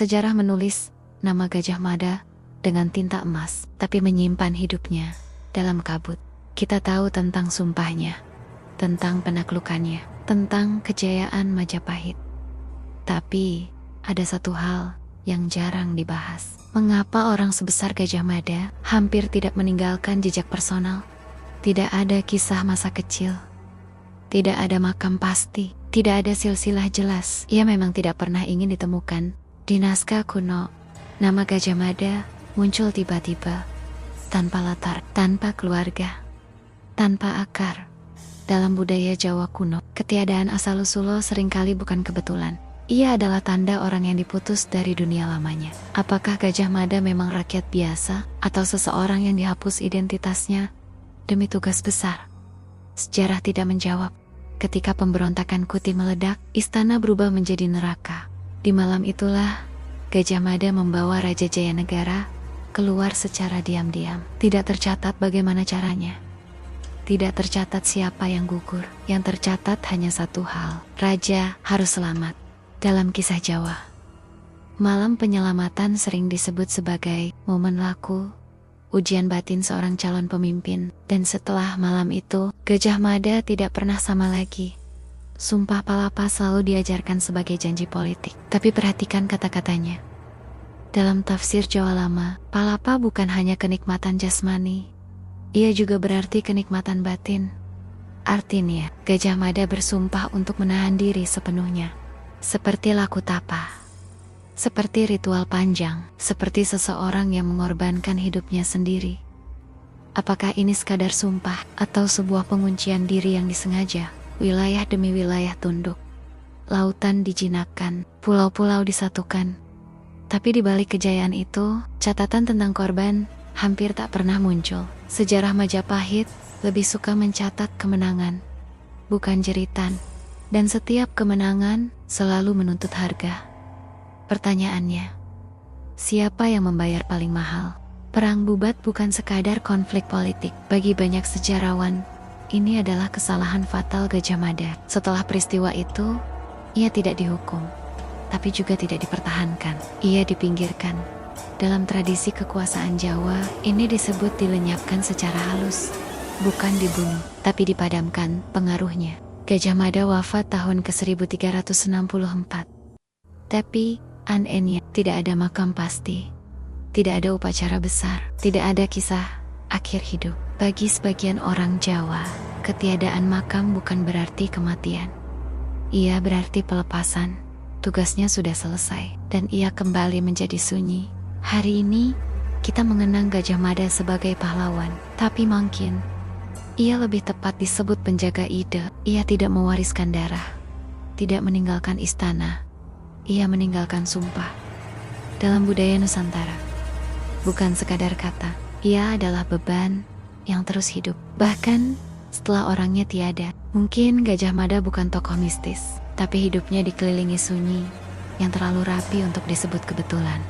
Sejarah menulis nama Gajah Mada dengan tinta emas, tapi menyimpan hidupnya dalam kabut. Kita tahu tentang sumpahnya, tentang penaklukannya, tentang kejayaan Majapahit. Tapi ada satu hal yang jarang dibahas. Mengapa orang sebesar Gajah Mada hampir tidak meninggalkan jejak personal? Tidak ada kisah masa kecil, tidak ada makam pasti, tidak ada silsilah jelas. Ia memang tidak pernah ingin ditemukan. Di naskah kuno, nama Gajah Mada muncul tiba-tiba, tanpa latar, tanpa keluarga, tanpa akar. Dalam budaya Jawa kuno, ketiadaan asal-usul seringkali bukan kebetulan. Ia adalah tanda orang yang diputus dari dunia lamanya. Apakah Gajah Mada memang rakyat biasa, atau seseorang yang dihapus identitasnya demi tugas besar? Sejarah tidak menjawab. Ketika pemberontakan Kuti meledak, istana berubah menjadi neraka. Di malam itulah, Gajah Mada membawa Raja Jayanegara keluar secara diam-diam. Tidak tercatat bagaimana caranya. Tidak tercatat siapa yang gugur. Yang tercatat hanya satu hal: raja harus selamat. Dalam kisah Jawa, malam penyelamatan sering disebut sebagai momen laku, ujian batin seorang calon pemimpin. Dan setelah malam itu, Gajah Mada tidak pernah sama lagi. Sumpah Palapa selalu diajarkan sebagai janji politik. Tapi perhatikan kata-katanya. Dalam tafsir Jawa Lama, Palapa bukan hanya kenikmatan jasmani, ia juga berarti kenikmatan batin. Artinya, Gajah Mada bersumpah untuk menahan diri sepenuhnya. Seperti laku tapa, seperti ritual panjang, seperti seseorang yang mengorbankan hidupnya sendiri. Apakah ini sekadar sumpah atau sebuah penguncian diri yang disengaja? Wilayah demi wilayah tunduk, lautan dijinakkan, pulau-pulau disatukan. Tapi di balik kejayaan itu, catatan tentang korban hampir tak pernah muncul. Sejarah Majapahit lebih suka mencatat kemenangan, bukan jeritan. Dan setiap kemenangan selalu menuntut harga. Pertanyaannya, siapa yang membayar paling mahal? Perang Bubat bukan sekadar konflik politik. Bagi banyak sejarawan, ini adalah kesalahan fatal Gajah Mada. Setelah peristiwa itu, ia tidak dihukum, tapi juga tidak dipertahankan. Ia dipinggirkan. Dalam tradisi kekuasaan Jawa, ini disebut dilenyapkan secara halus. Bukan dibunuh, tapi dipadamkan pengaruhnya. Gajah Mada wafat tahun ke-1364. Tapi, anehnya, tidak ada makam pasti. Tidak ada upacara besar. Tidak ada kisah akhir hidup. Bagi sebagian orang Jawa, ketiadaan makam bukan berarti kematian. Ia berarti pelepasan. Tugasnya sudah selesai, dan ia kembali menjadi sunyi. Hari ini, kita mengenang Gajah Mada sebagai pahlawan. Tapi mungkin ia lebih tepat disebut penjaga ide. Ia tidak mewariskan darah, tidak meninggalkan istana. Ia meninggalkan sumpah. Dalam budaya Nusantara, bukan sekadar kata, ia adalah beban yang terus hidup. Bahkan setelah orangnya tiada. Mungkin Gajah Mada bukan tokoh mistis, tapi hidupnya dikelilingi sunyi yang terlalu rapi untuk disebut kebetulan.